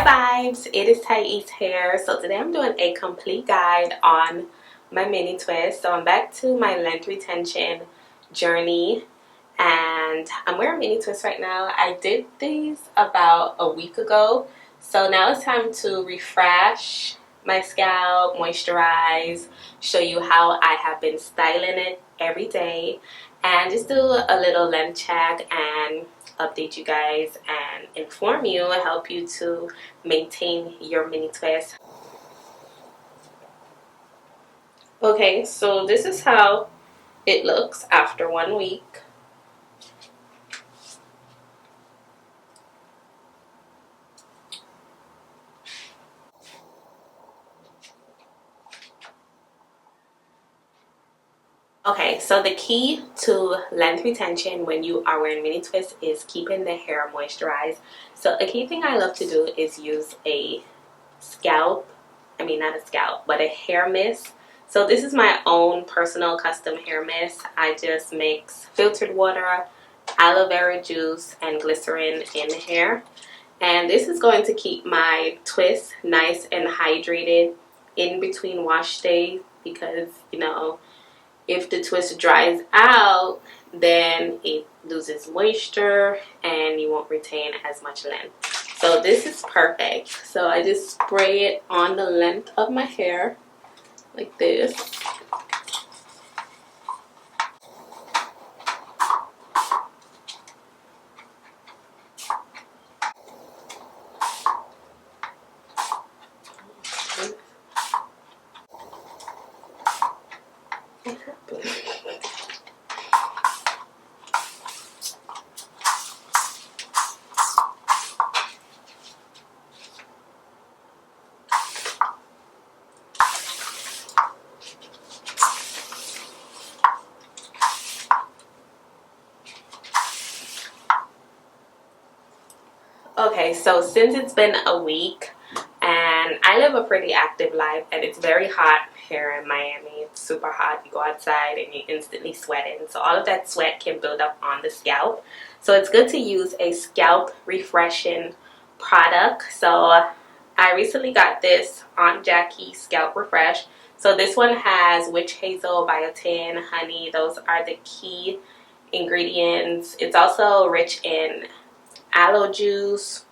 Vibes, it is Thais here. So today I'm doing a complete guide on my mini twist. So I'm back to my length retention journey and I'm wearing mini twists right now. I did these about a week ago. So now it's time to refresh my scalp, moisturize, show you how I have been styling it every day, and just do a little length check and update you guys and inform you, help you to maintain your mini twist. Okay, so this is how it looks after 1 week. Okay, so the key to length retention when you are wearing mini twists is keeping the hair moisturized. So a key thing I love to do is use a not a scalp, but a hair mist. So this is my own personal custom hair mist. I just mix filtered water, aloe vera juice, and glycerin in the hair. And this is going to keep my twist nice and hydrated in between wash days because, if the twist dries out, then it loses moisture and you won't retain as much length. So this is perfect. So I just spray it on the length of my hair like this. Okay, so since it's been a week and I live a pretty active life and it's very hot here in Miami, it's super hot. You go outside and you're instantly sweating. So all of that sweat can build up on the scalp. So it's good to use a scalp refreshing product. So I recently got this Aunt Jackie Scalp Refresh. So this one has witch hazel, biotin, honey. Those are the key ingredients. It's also rich in aloe juice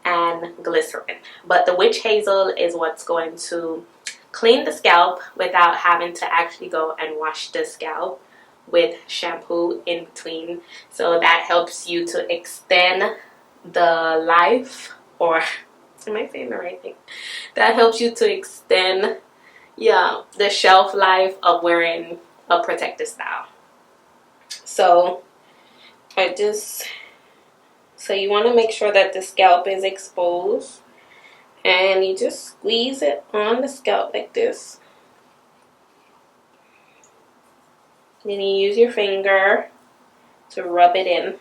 and glycerin, but the witch hazel is what's going to clean the scalp without having to actually go and wash the scalp with shampoo in between. So that helps you to extend the life, or am I saying the right thing? That helps you to extend the shelf life of wearing a protective style. So so you want to make sure that the scalp is exposed, and you just squeeze it on the scalp like this. Then you use your finger to rub it in.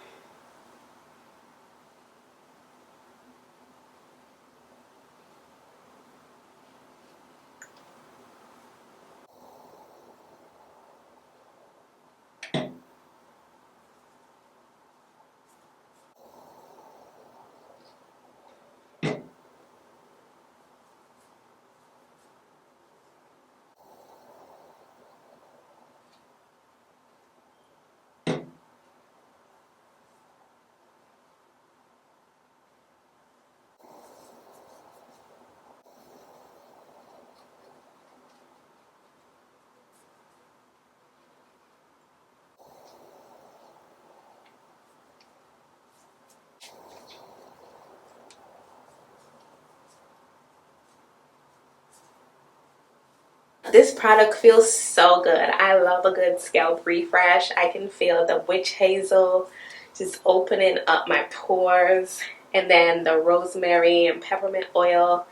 This product feels so good. I love a good scalp refresh. I can feel the witch hazel just opening up my pores, and then the rosemary and peppermint oil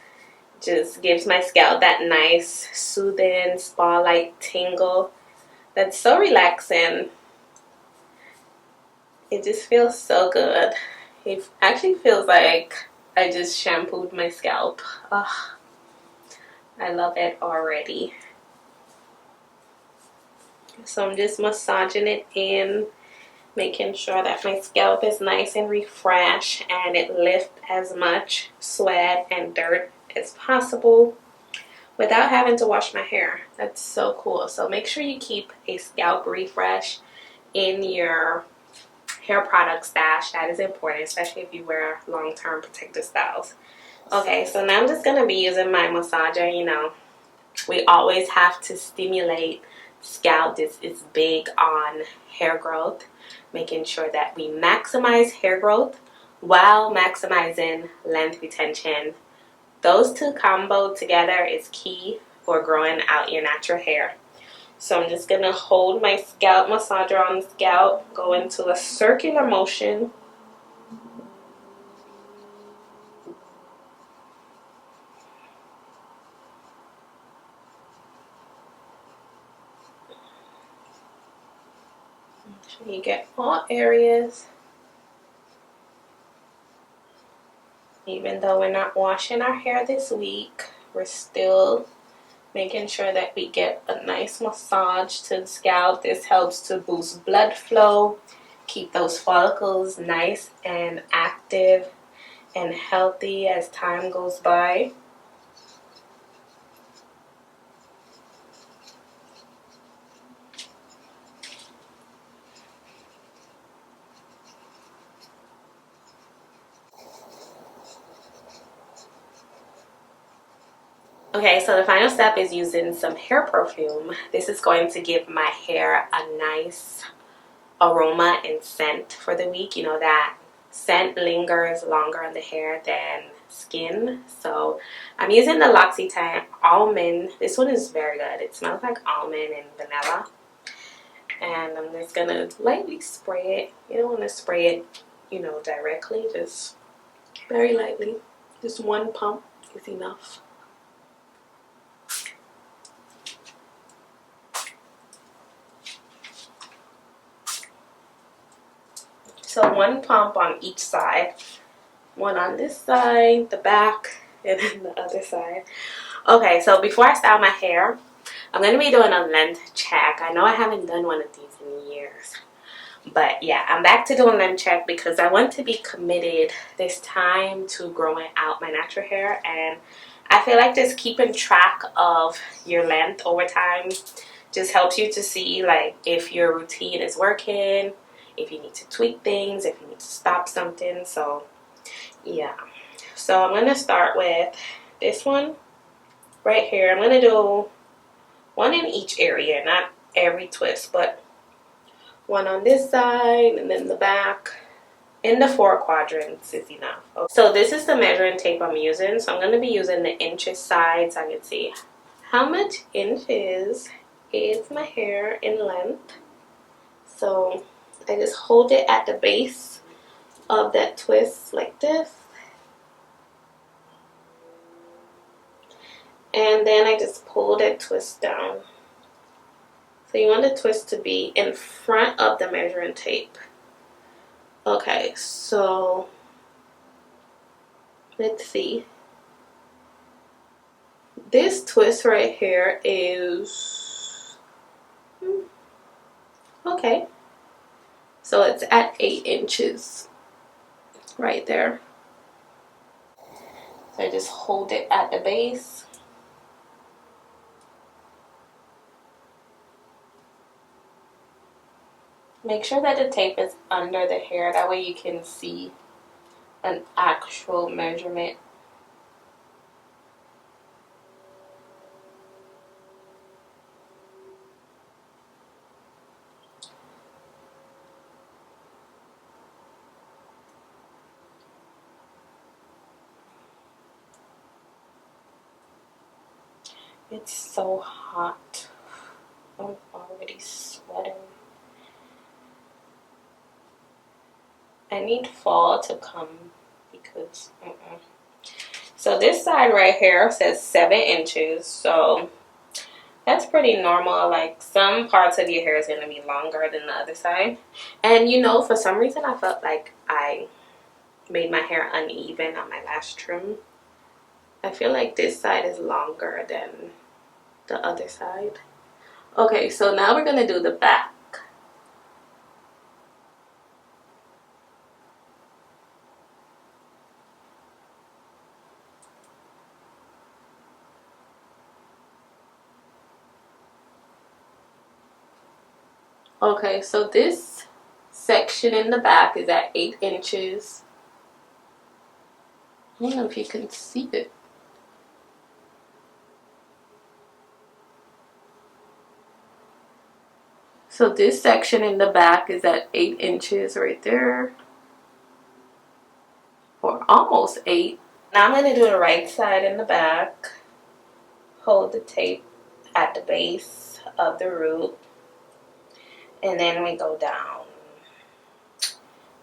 just gives my scalp that nice soothing spa-like tingle that's so relaxing. It just feels so good. It actually feels like I just shampooed my scalp. Oh, I love it already. So I'm just massaging it in making sure that my scalp is nice and refreshed and it lifts as much sweat and dirt as possible without having to wash my hair. That's so cool. So make sure you keep a scalp refresh in your hair product stash. That is important, especially if you wear long-term protective styles. Okay, so now I'm just going to be using my massager. You know, we always have to stimulate scalp. This is big on hair growth, making sure that we maximize hair growth while maximizing length retention. Those two combo together is key for growing out your natural hair. So I'm just going to hold my scalp massager on the scalp, go into a circular motion. Make sure you get all areas. Even though we're not washing our hair this week, we're still making sure that we get a nice massage to the scalp. This helps to boost blood flow, keep those follicles nice and active and healthy as time goes by. Okay, so the final step is using some hair perfume. This is going to give my hair a nice aroma and scent for the week. You know, that scent lingers longer on the hair than skin. So I'm using the L'Occitane almond. This one is very good. It smells like almond and vanilla. And I'm just going to lightly spray it. You don't want to spray it, you know, directly. Just very lightly. Just one pump is enough. So one pump on each side. One on this side, the back, and then the other side. Okay, so before I style my hair, I'm going to be doing a length check. I know I haven't done one of these in years. But yeah, I'm back to doing length check because I want to be committed this time to growing out my natural hair. And I feel like just keeping track of your length over time just helps you to see like if your routine is working, if you need to tweak things, if you need to stop something. So yeah, so I'm going to start with this one right here. I'm going to do one in each area, not every twist, but one on this side and then the back. In the 4 quadrants is enough. Okay. So this is the measuring tape I'm using. So I'm going to be using the inches side so I can see how much inches is my hair in length. So I just hold it at the base of that twist like this. And then I just pull that twist down. So you want the twist to be in front of the measuring tape. Okay, so let's see. This twist right here is, okay. So it's at 8 inches right there. So I just hold it at the base. Make sure that the tape is under the hair. That way you can see an actual measurement. It's so hot. I'm already sweating. I need fall to come because So this side right here says 7 inches. So that's pretty normal. Like some parts of your hair is going to be longer than the other side. And you know, for some reason I felt like I made my hair uneven on my last trim. I feel like this side is longer than the other side. Okay, so now we're going to do the back. Okay, so this section in the back is at 8 inches. I don't know if you can see it. So this section in the back is at 8 inches right there. Or almost 8. Now I'm going to do the right side in the back. Hold the tape at the base of the root. And then we go down.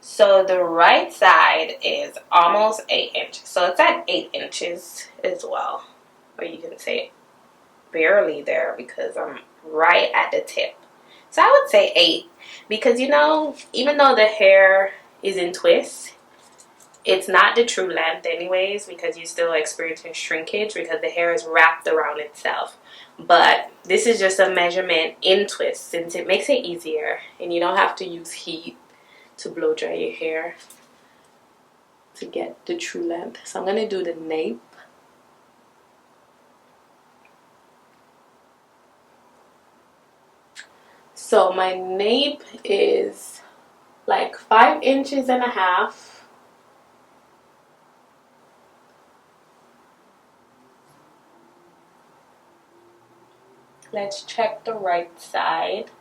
So the right side is almost 8 inches. So it's at 8 inches as well. Or you can say barely there because I'm right at the tip. So I would say 8 because, you know, even though the hair is in twists, it's not the true length anyways because you're still experiencing shrinkage because the hair is wrapped around itself. But this is just a measurement in twists since it makes it easier and you don't have to use heat to blow dry your hair to get the true length. So I'm going to do the nape. So my nape is like 5.5 inches. Let's check the right side.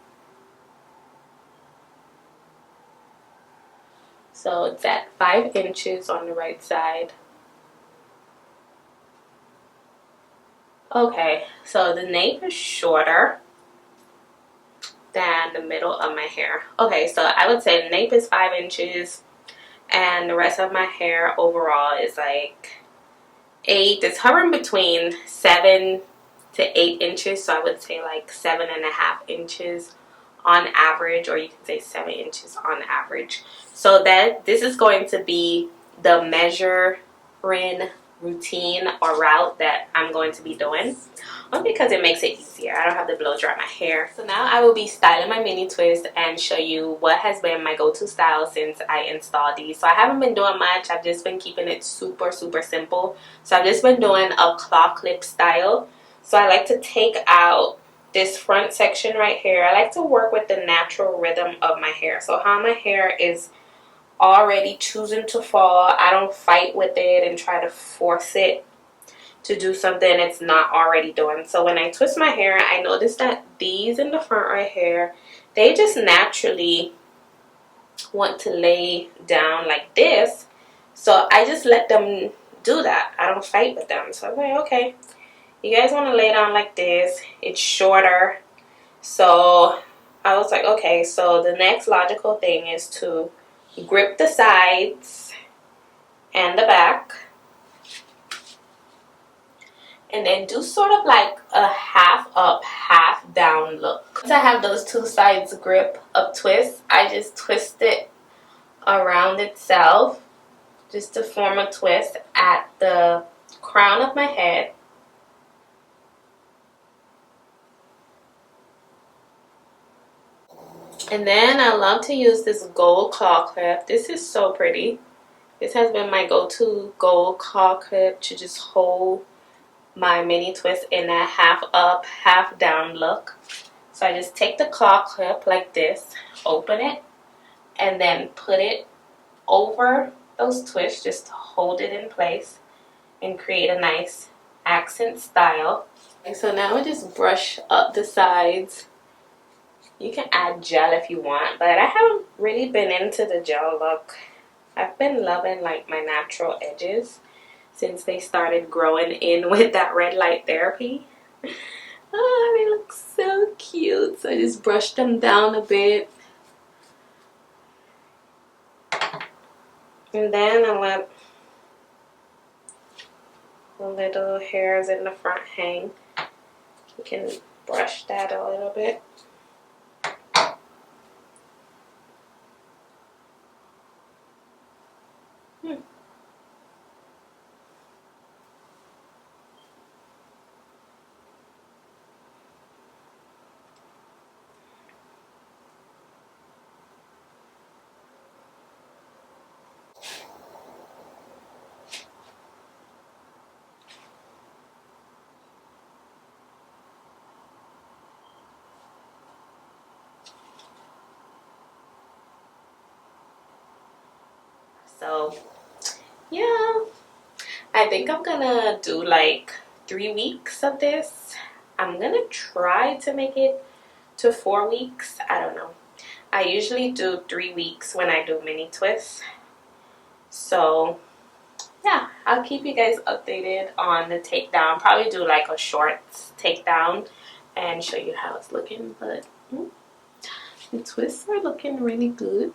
So it's at 5 inches on the right side. Okay, so the nape is shorter than the middle of my hair. Okay, so I would say the nape is 5 inches and the rest of my hair overall is like 8. It's hovering between 7 to 8 inches, so I would say like 7.5 inches on average, or you can say 7 inches on average. So that this is going to be the measuring routine or route that I'm going to be doing, only because it makes it easier. I don't have to blow dry my hair. So now I will be styling my mini twist and show you what has been my go-to style since I installed these. So I haven't been doing much. I've just been keeping it super simple. So I've just been doing a claw clip style. So I like to take out this front section right here. I like to work with the natural rhythm of my hair. So how my hair is already choosing to fall, I don't fight with it and try to force it to do something it's not already doing. So when I twist my hair, I notice that these in the front right here, they just naturally want to lay down like this. So I just let them do that. I don't fight with them. So I'm like, okay, you guys want to lay down like this. It's shorter. So I was like, okay, so the next logical thing is to grip the sides and the back. And then do sort of like a half up, half down look. Once I have those two sides grip of twist, I just twist it around itself just to form a twist at the crown of my head. And then I love to use this gold claw clip. This is so pretty. This has been my go-to gold claw clip to just hold my mini twist in that half up, half down look. So I just take the claw clip like this, open it, and then put it over those twists just to hold it in place and create a nice accent style. Okay, so now I just brush up the sides. You can add gel if you want, but I haven't really been into the gel look. I've been loving like my natural edges since they started growing in with that red light therapy. Oh, they look so cute. So I just brushed them down a bit. And then I let the little hairs in the front hang. You can brush that a little bit. So yeah, I think I'm gonna do like 3 weeks of this. I'm gonna try to make it to 4 weeks. I don't know. I usually do 3 weeks when I do mini twists. So yeah, I'll keep you guys updated on the takedown. Probably do like a short takedown and show you how it's looking. But the twists are looking really good.